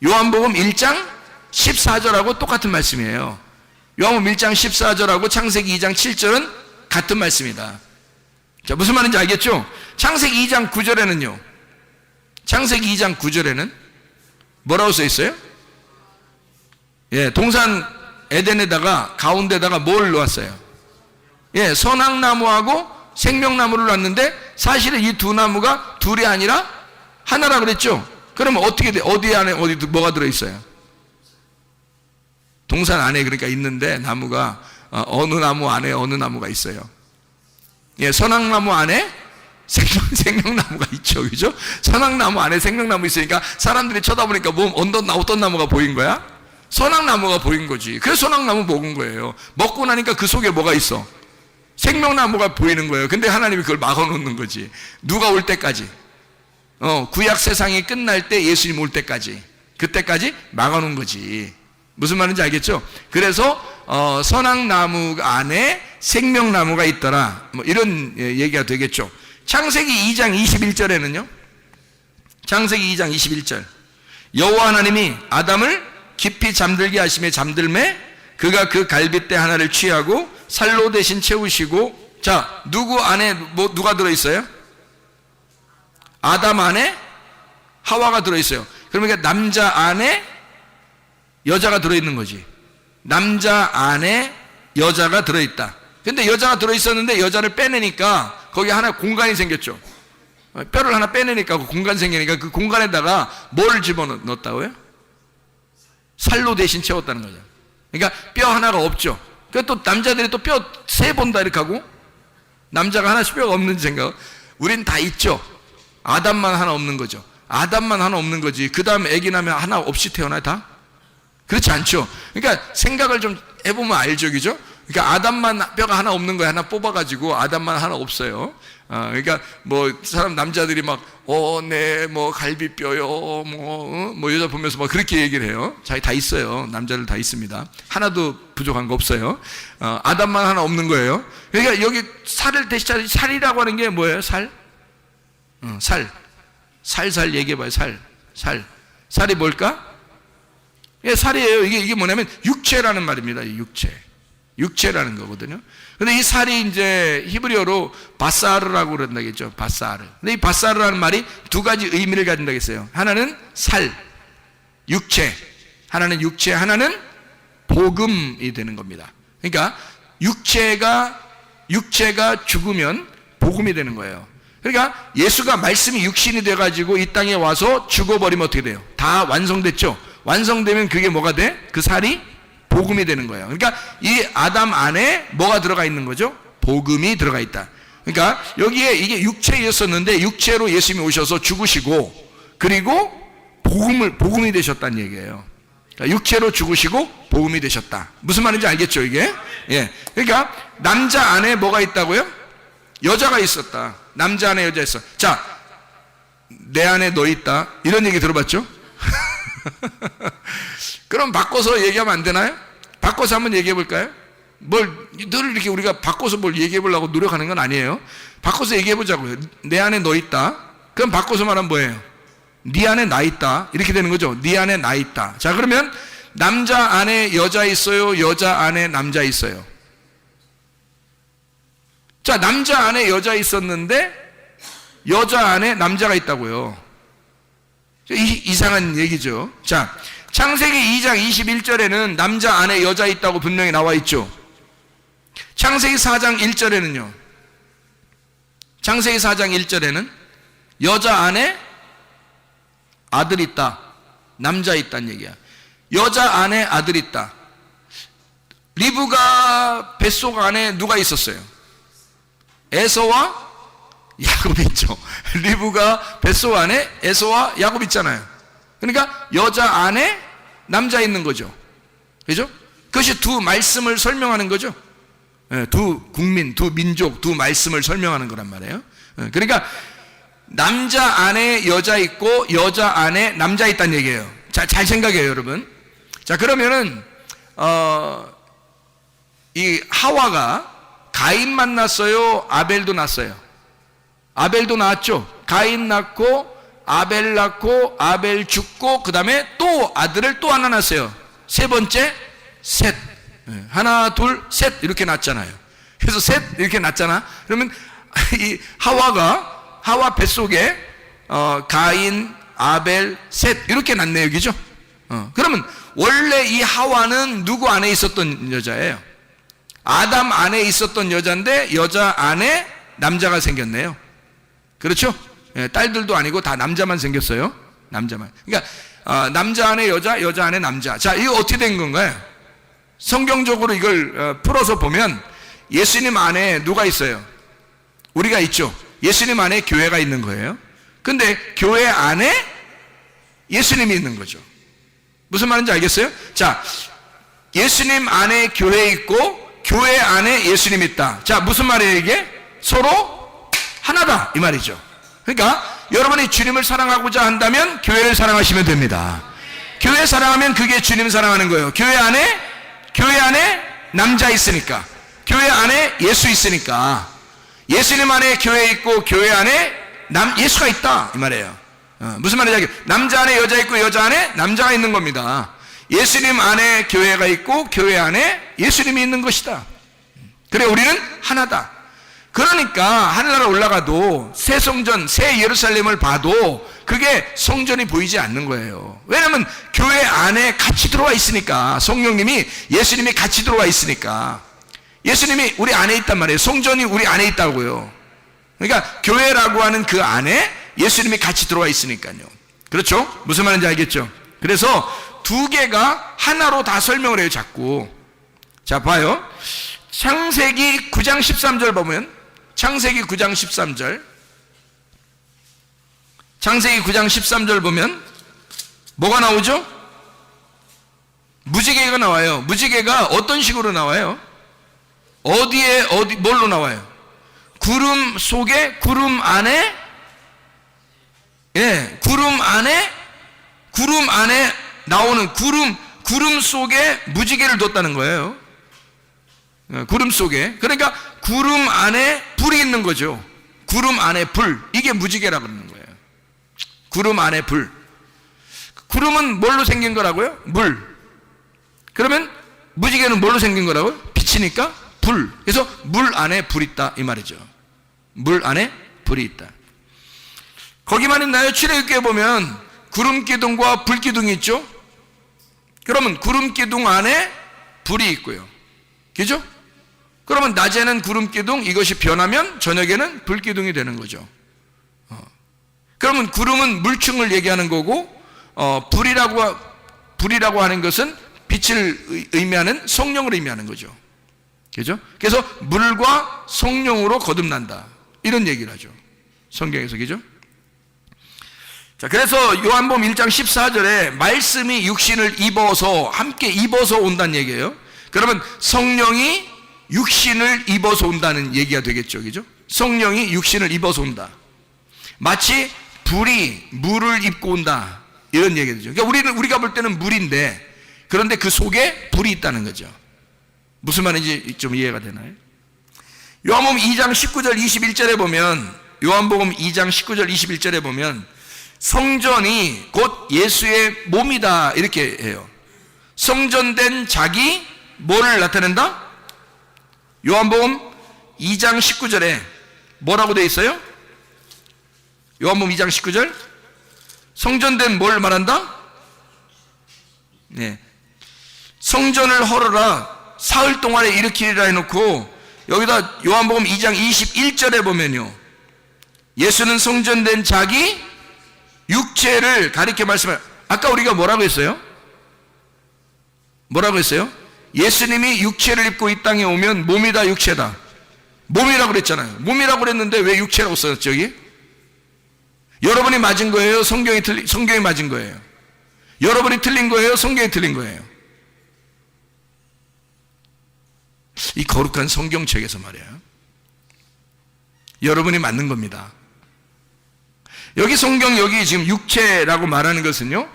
요한복음 1장 14절하고 똑같은 말씀이에요. 요한복음 1장 14절하고 창세기 2장 7절은 같은 말씀이다. 자, 무슨 말인지 알겠죠? 창세기 2장 9절에는요. 창세기 2장 9절에는 뭐라고 써 있어요? 예, 동산 에덴에다가 가운데다가 뭘 놓았어요? 예, 선악나무하고 생명나무를 놨는데 사실은 이 두 나무가 둘이 아니라 하나라 그랬죠? 그러면 어떻게 돼? 어디 안에 뭐가 들어있어요? 동산 안에 그러니까 있는데 나무가 어느 나무 안에 어느 나무가 있어요. 예, 선악나무 안에 생명나무가 있죠. 그죠? 선악나무 안에 생명나무 있으니까 사람들이 쳐다보니까 어떤 나무가 보인 거야? 선악나무가 보인 거지. 그래서 선악나무 먹은 거예요. 먹고 나니까 그 속에 뭐가 있어? 생명나무가 보이는 거예요. 근데 하나님이 그걸 막아놓는 거지. 누가 올 때까지. 구약 세상이 끝날 때 예수님 올 때까지. 그때까지 막아놓은 거지. 무슨 말인지 알겠죠? 그래서 선악나무 안에 생명나무가 있더라. 뭐 이런 얘기가 되겠죠. 창세기 2장 21절에는요. 창세기 2장 21절. 여호와 하나님이 아담을 깊이 잠들게 하심에 잠들매 그가 그 갈빗대 하나를 취하고 살로 대신 채우시고, 자, 누구 안에 누가 들어있어요? 아담 안에 하와가 들어있어요. 그러니까 남자 안에 여자가 들어있는 거지. 남자 안에 여자가 들어있다. 근데 여자가 들어있었는데 여자를 빼내니까 거기 하나 공간이 생겼죠. 뼈를 하나 빼내니까 그 공간 생기니까 그 공간에다가 뭐를 집어넣었다고요? 살로 대신 채웠다는 거죠. 그러니까 뼈 하나가 없죠. 그러니까 또 남자들이 또 뼈 세 본다 이렇게 하고, 남자가 하나씩 뼈가 없는지 생각. 우린 다 있죠. 아담만 하나 없는 거죠. 아담만 하나 없는 거지. 그 다음 애기 나면 하나 없이 태어나요 다? 그렇지 않죠. 그러니까 생각을 좀 해보면 알죠. 그죠? 그러니까 아담만 뼈가 하나 없는 거야. 하나 뽑아가지고 아담만 하나 없어요. 그러니까 뭐 사람 남자들이 막 네 뭐 갈비뼈요 뭐 여자 보면서 막 그렇게 얘기를 해요. 자기 다 있어요. 남자들 다 있습니다. 하나도 부족한 거 없어요. 아담만 하나 없는 거예요. 그러니까 여기 살을 대신 살이라고 하는 게 뭐예요? 살? 살살 얘기해봐요. 살이 뭘까? 예, 살이에요. 이게 뭐냐면 육체라는 말입니다. 육체라는 거거든요. 근데 이 살이 이제 히브리어로 바사르라고 그런다겠죠. 바사르. 근데 이 바사르라는 말이 두 가지 의미를 가진다고 했어요. 하나는 살, 육체. 하나는 육체, 하나는 복음이 되는 겁니다. 그러니까 육체가 죽으면 복음이 되는 거예요. 그러니까 예수가 말씀이 육신이 돼가지고 이 땅에 와서 죽어버리면 어떻게 돼요? 다 완성됐죠? 완성되면 그게 뭐가 돼? 그 살이 복음이 되는 거예요. 그러니까 이 아담 안에 뭐가 들어가 있는 거죠? 복음이 들어가 있다. 그러니까 여기에 이게 육체였었는데 육체로 예수님이 오셔서 죽으시고 그리고 복음이 되셨다는 얘기예요. 그러니까 육체로 죽으시고 복음이 되셨다. 무슨 말인지 알겠죠, 이게? 예. 그러니까 남자 안에 뭐가 있다고요? 여자가 있었다. 남자 안에 여자 있어. 자, 내 안에 너 있다. 이런 얘기 들어봤죠? 그럼 바꿔서 얘기하면 안 되나요? 바꿔서 한번 얘기해 볼까요? 늘 이렇게 우리가 바꿔서 뭘 얘기해 보려고 노력하는 건 아니에요. 바꿔서 얘기해 보자고요. 내 안에 너 있다. 그럼 바꿔서 말하면 뭐예요? 네 안에 나 있다. 이렇게 되는 거죠. 네 안에 나 있다. 자, 그러면 남자 안에 여자 있어요? 여자 안에 남자 있어요? 자, 남자 안에 여자 있었는데 여자 안에 남자가 있다고요. 이상한 얘기죠. 자, 창세기 2장 21절에는 남자 안에 여자 있다고 분명히 나와 있죠. 창세기 4장 1절에는요. 창세기 4장 1절에는 여자 안에 아들 있다. 남자 있다는 얘기야. 여자 안에 아들 있다. 리브가 뱃속 안에 누가 있었어요? 에서와 야곱 있죠. 리브가 뱃속 안에 에서와 야곱 있잖아요. 그러니까 여자 안에 남자 있는 거죠. 그죠? 그것이 두 말씀을 설명하는 거죠. 두 국민, 두 민족, 두 말씀을 설명하는 거란 말이에요. 그러니까 남자 안에 여자 있고 여자 안에 남자 있다는 얘기예요. 자, 잘 생각해요, 여러분. 자, 그러면은 이 하와가 가인 만났어요? 아벨도 낳았어요? 아벨도 낳았죠. 가인 낳고 아벨 낳고 아벨 죽고 그 다음에 또 아들을 또 하나 낳았어요. 세 번째 셋. 하나 둘 셋 이렇게 낳았잖아요. 그래서 셋 이렇게 낳았잖아. 그러면 이 하와 뱃속에 가인 아벨 셋 이렇게 낳네요. 그죠? 그러면 원래 이 하와는 누구 안에 있었던 여자예요? 아담 안에 있었던 여자인데 여자 안에 남자가 생겼네요. 그렇죠? 딸들도 아니고 다 남자만 생겼어요. 남자만. 그러니까 남자 안에 여자, 여자 안에 남자. 자, 이거 어떻게 된 건가요? 성경적으로 이걸 풀어서 보면 예수님 안에 누가 있어요? 우리가 있죠. 예수님 안에 교회가 있는 거예요. 근데 교회 안에 예수님이 있는 거죠. 무슨 말인지 알겠어요? 자, 예수님 안에 교회 있고 교회 안에 예수님 있다. 자, 무슨 말이에요 이게? 서로 하나다 이 말이죠. 그러니까 여러분이 주님을 사랑하고자 한다면 교회를 사랑하시면 됩니다. 교회 사랑하면 그게 주님 사랑하는 거예요. 교회 안에 남자 있으니까, 교회 안에 예수 있으니까, 예수님 안에 교회 있고 교회 안에 예수가 있다 이 말이에요. 무슨 말이냐? 남자 안에 여자 있고 여자 안에 남자가 있는 겁니다. 예수님 안에 교회가 있고 교회 안에 예수님이 있는 것이다. 그래, 우리는 하나다. 그러니까 하늘나라 올라가도 새 성전, 새 예루살렘을 봐도 그게 성전이 보이지 않는 거예요. 왜냐하면 교회 안에 같이 들어와 있으니까, 성령님이, 예수님이 같이 들어와 있으니까. 예수님이 우리 안에 있단 말이에요. 성전이 우리 안에 있다고요. 그러니까 교회라고 하는 그 안에 예수님이 같이 들어와 있으니까요. 그렇죠? 무슨 말인지 알겠죠? 그래서 두 개가 하나로 다 설명을 해요, 자꾸. 자, 봐요. 창세기 9장 13절 보면, 창세기 9장 13절, 창세기 9장 13절 보면 뭐가 나오죠? 무지개가 나와요. 무지개가 어떤 식으로 나와요? 뭘로 나와요? 구름 속에, 구름 안에, 구름 안에 나오는 구름 속에 무지개를 뒀다는 거예요. 구름 속에. 그러니까 구름 안에 불이 있는 거죠. 구름 안에 불. 이게 무지개라고 그러는 거예요. 구름 안에 불. 구름은 뭘로 생긴 거라고요? 물. 그러면 무지개는 뭘로 생긴 거라고요? 빛이니까 불. 그래서 물 안에 불 있다 이 말이죠. 물 안에 불이 있다. 거기만 있나요? 출애굽기에 보면 구름 기둥과 불 기둥이 있죠. 그러면 구름 기둥 안에 불이 있고요. 그죠? 그러면 낮에는 구름 기둥, 이것이 변하면 저녁에는 불 기둥이 되는 거죠. 그러면 구름은 물층을 얘기하는 거고, 불이라고 하는 것은 빛을 의미하는 성령을 의미하는 거죠. 그죠? 그래서 물과 성령으로 거듭난다, 이런 얘기를 하죠, 성경에서. 그죠? 자, 그래서 요한복음 1장 14절에 말씀이 육신을 입어서, 함께 입어서 온다는 얘기예요. 그러면 성령이 육신을 입어서 온다는 얘기가 되겠죠. 그죠? 성령이 육신을 입어서 온다. 마치 불이 물을 입고 온다, 이런 얘기가 되죠. 그러니까 우리가 볼 때는 물인데, 그런데 그 속에 불이 있다는 거죠. 무슨 말인지 좀 이해가 되나요? 요한복음 2장 19절 21절에 보면, 요한복음 2장 19절 21절에 보면 성전이 곧 예수의 몸이다 이렇게 해요. 성전된 자기 뭐를 나타낸다? 요한복음 2장 19절에 뭐라고 되어 있어요? 요한복음 2장 19절, 성전된 뭘 말한다? 네. 성전을 헐어라 사흘 동안에 일으키리라 해놓고, 여기다 요한복음 2장 21절에 보면요, 예수는 성전된 자기 육체를 가리켜 말씀을, 아까 우리가 뭐라고 했어요? 뭐라고 했어요? 예수님이 육체를 입고 이 땅에 오면 몸이다 육체다, 몸이라고 그랬잖아요. 몸이라고 그랬는데 왜 육체라고 썼죠 여기? 여러분이 맞은 거예요? 성경이 맞은 거예요? 여러분이 틀린 거예요? 성경이 틀린 거예요? 이 거룩한 성경책에서 말이에요. 여러분이 맞는 겁니다. 여기 성경, 여기 지금 육체라고 말하는 것은요,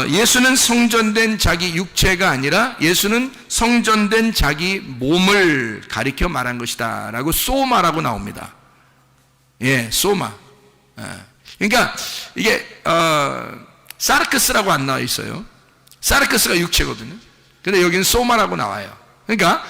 예수는 성전된 자기 육체가 아니라 예수는 성전된 자기 몸을 가리켜 말한 것이다 라고 소마라고 나옵니다. 예, 소마. 그러니까 이게 사르크스라고 안 나와 있어요. 사르크스가 육체거든요. 근데 여기는 소마라고 나와요. 그러니까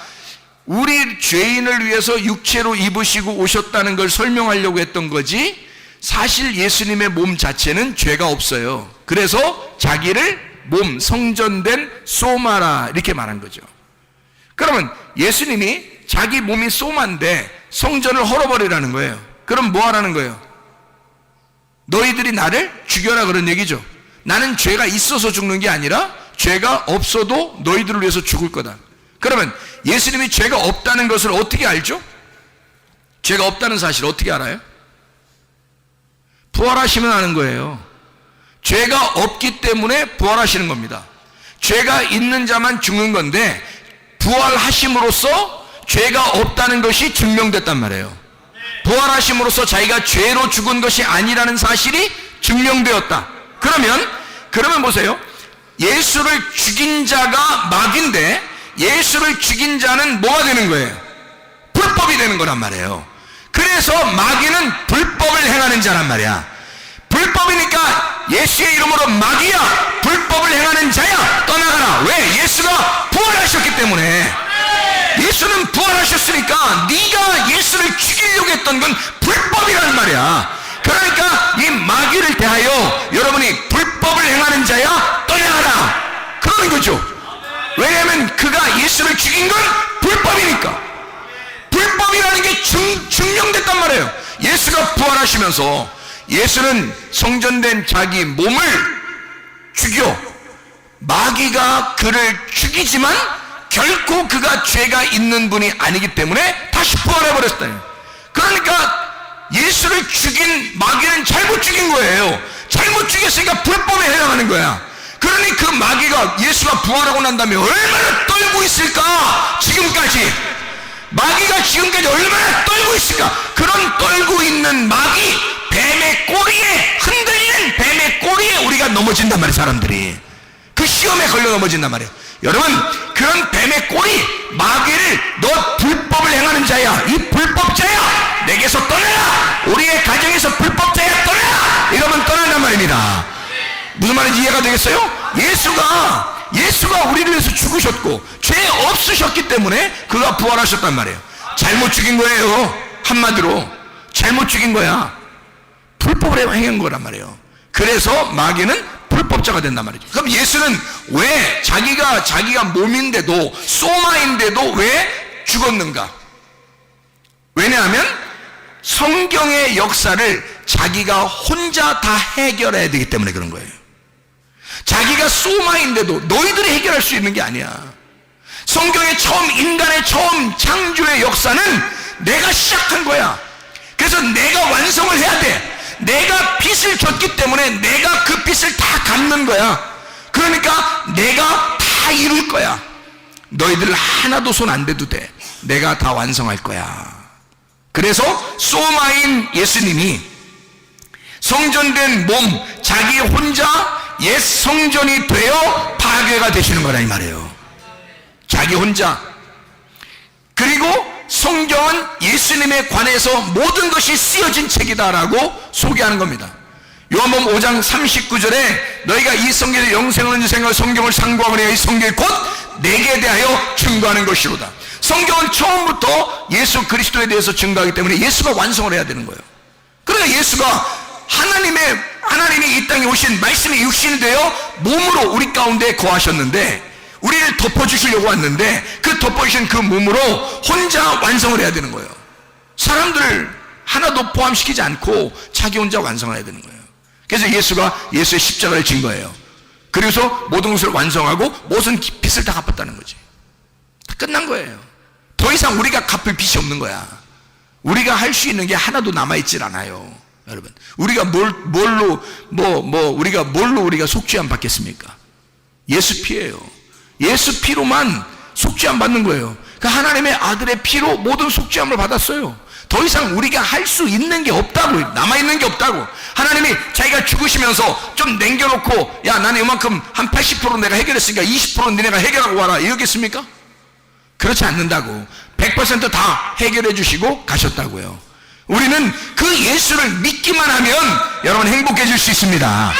우리 죄인을 위해서 육체로 입으시고 오셨다는 걸 설명하려고 했던 거지, 사실 예수님의 몸 자체는 죄가 없어요. 그래서 자기를 몸, 성전된 소마라 이렇게 말한 거죠. 그러면 예수님이 자기 몸이 소마인데 성전을 헐어버리라는 거예요. 그럼 뭐 하라는 거예요? 너희들이 나를 죽여라 그런 얘기죠. 나는 죄가 있어서 죽는 게 아니라 죄가 없어도 너희들을 위해서 죽을 거다. 그러면 예수님이 죄가 없다는 것을 어떻게 알죠? 죄가 없다는 사실을 어떻게 알아요? 부활하시면 아는 거예요. 죄가 없기 때문에 부활하시는 겁니다. 죄가 있는 자만 죽는 건데 부활하심으로써 죄가 없다는 것이 증명됐단 말이에요. 부활하심으로써 자기가 죄로 죽은 것이 아니라는 사실이 증명되었다. 그러면 보세요. 예수를 죽인 자가 마귀인데 예수를 죽인 자는 뭐가 되는 거예요? 불법이 되는 거란 말이에요. 그래서 마귀는 불법을 행하는 자란 말이야. 불법이니까 예수의 이름으로 마귀야, 불법을 행하는 자야, 떠나가라. 왜? 예수가 부활하셨기 때문에. 예수는 부활하셨으니까 네가 예수를 죽이려고 했던 건 불법이라는 말이야. 그러니까 이 마귀를 대하여 여러분이 불법을 행하는 자야, 떠나가라 그러는 거죠. 왜냐하면 그가 예수를 죽인 건 불법이니까. 불법이라는 게 증명됐단 말이에요. 예수가 부활하시면서 예수는 성전된 자기 몸을 죽여 마귀가 그를 죽이지만 결코 그가 죄가 있는 분이 아니기 때문에 다시 부활해버렸다. 그러니까 예수를 죽인 마귀는 잘못 죽인 거예요. 잘못 죽였으니까 불법에 해당하는 거야. 그러니 그 마귀가 예수가 부활하고 난 다음에 얼마나 떨고 있을까. 지금까지 마귀가 지금까지 얼마나 떨고 있을까. 그런 떨고 있는 마귀, 뱀의 꼬리에, 흔들리는 뱀의 꼬리에 우리가 넘어진단 말이에요. 사람들이 그 시험에 걸려 넘어진단 말이에요. 여러분, 그런 뱀의 꼬리, 마귀를 너 불법을 행하는 자야, 이 불법자야, 내게서 떠나라, 우리의 가정에서 불법자야, 떠나라, 이러면 떠난단 말입니다. 무슨 말인지 이해가 되겠어요? 예수가 우리를 위해서 죽으셨고 죄 없으셨기 때문에 그가 부활하셨단 말이에요. 잘못 죽인 거예요. 한마디로 잘못 죽인 거야. 불법을 행한 거란 말이에요. 그래서 마귀는 불법자가 된단 말이죠. 그럼 예수는 왜 자기가 몸인데도, 소마인데도 왜 죽었는가? 왜냐하면 성경의 역사를 자기가 혼자 다 해결해야 되기 때문에 그런 거예요. 자기가 소마인데도 너희들이 해결할 수 있는 게 아니야. 성경의 인간의 처음 창조의 역사는 내가 시작한 거야. 그래서 내가 완성을 해야 돼. 내가 빚을 졌기 때문에 내가 그 빚을 다 갚는 거야. 그러니까 내가 다 이룰 거야. 너희들 하나도 손 안 대도 돼. 내가 다 완성할 거야. 그래서 소마인 예수님이 성전된 몸, 자기 혼자 옛 성전이 되어 파괴가 되시는 거라 이 말이에요. 자기 혼자. 그리고 성경은 예수님에 관해서 모든 것이 쓰여진 책이다라고 소개하는 겁니다. 요한복음 5장 39절에 너희가 이 성경에 영생을 얻는 생각 성경을 상고하거니와 이 성경이 곧 내게 대하여 증거하는 것이로다. 성경은 처음부터 예수 그리스도에 대해서 증거하기 때문에 예수가 완성을 해야 되는 거예요. 그러니까 예수가 하나님이 이 땅에 오신 말씀이 육신이 되어 몸으로 우리 가운데 거하셨는데 우리를 덮어주시려고 왔는데 그 덮어주신 그 몸으로 혼자 완성을 해야 되는 거예요. 사람들을 하나도 포함시키지 않고 자기 혼자 완성해야 되는 거예요. 그래서 예수가 예수의 십자가를 진 거예요. 그래서 모든 것을 완성하고 모든 빚을 다 갚았다는 거지. 다 끝난 거예요. 더 이상 우리가 갚을 빚이 없는 거야. 우리가 할 수 있는 게 하나도 남아있질 않아요. 여러분, 우리가 우리가 뭘로 속죄함 받겠습니까? 예수 피예요. 예수 피로만 속죄함 받는 거예요. 그 하나님의 아들의 피로 모든 속죄함을 받았어요. 더 이상 우리가 할 수 있는 게 없다고, 남아있는 게 없다고. 하나님이 자기가 죽으시면서 좀 남겨놓고, 야, 나는 이만큼 한 80% 내가 해결했으니까 20%는 니네가 해결하고 와라, 이러겠습니까? 그렇지 않는다고. 100% 다 해결해 주시고 가셨다고요. 우리는 그 예수를 믿기만 하면 여러분 행복해질 수 있습니다.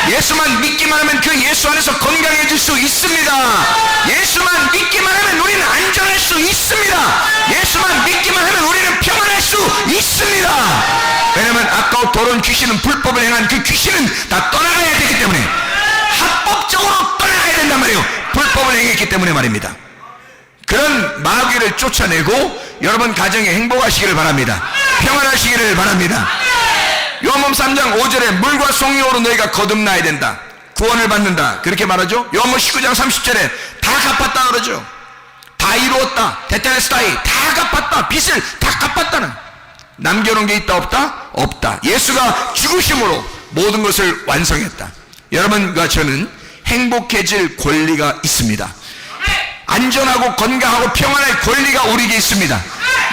예수만 믿기만 하면 그 예수 안에서 건강해질 수 있습니다. 예수만 믿기만 하면 우리는 안전할 수 있습니다. 예수만 믿기만 하면 우리는 평안할 수 있습니다. 왜냐하면 아까 더러운 귀신은, 불법을 행한 그 귀신은 다 떠나가야 되기 때문에, 합법적으로 떠나가야 된단 말이에요. 불법을 행했기 때문에 말입니다. 그런 마귀를 쫓아내고 여러분 가정에 행복하시기를 바랍니다. 평안하시기를 바랍니다. 요한복음 3장 5절에 물과 성령으로 너희가 거듭나야 된다, 구원을 받는다, 그렇게 말하죠. 요한복음 19장 30절에 다 갚았다 그러죠. 다 이루었다, 테텔레스타이, 다 갚았다, 빚을 다 갚았다는, 남겨놓은 게 있다 없다? 없다. 예수가 죽으심으로 모든 것을 완성했다. 여러분과 저는 행복해질 권리가 있습니다. 안전하고 건강하고 평안할 권리가 우리에게 있습니다.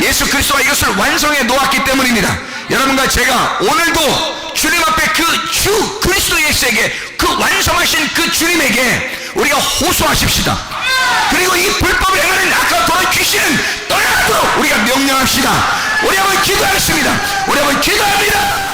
예수 그리스도가 이것을 완성해 놓았기 때문입니다. 여러분과 제가 오늘도 주님 앞에 그 주 그리스도 예수에게, 그 완성하신 그 주님에게 우리가 호소하십시다. 그리고 이 불법을 행하는 아까 더러운 귀신은 떠나도록 우리가 명령합시다. 우리 한번 기도하겠습니다. 우리 한번 기도합니다.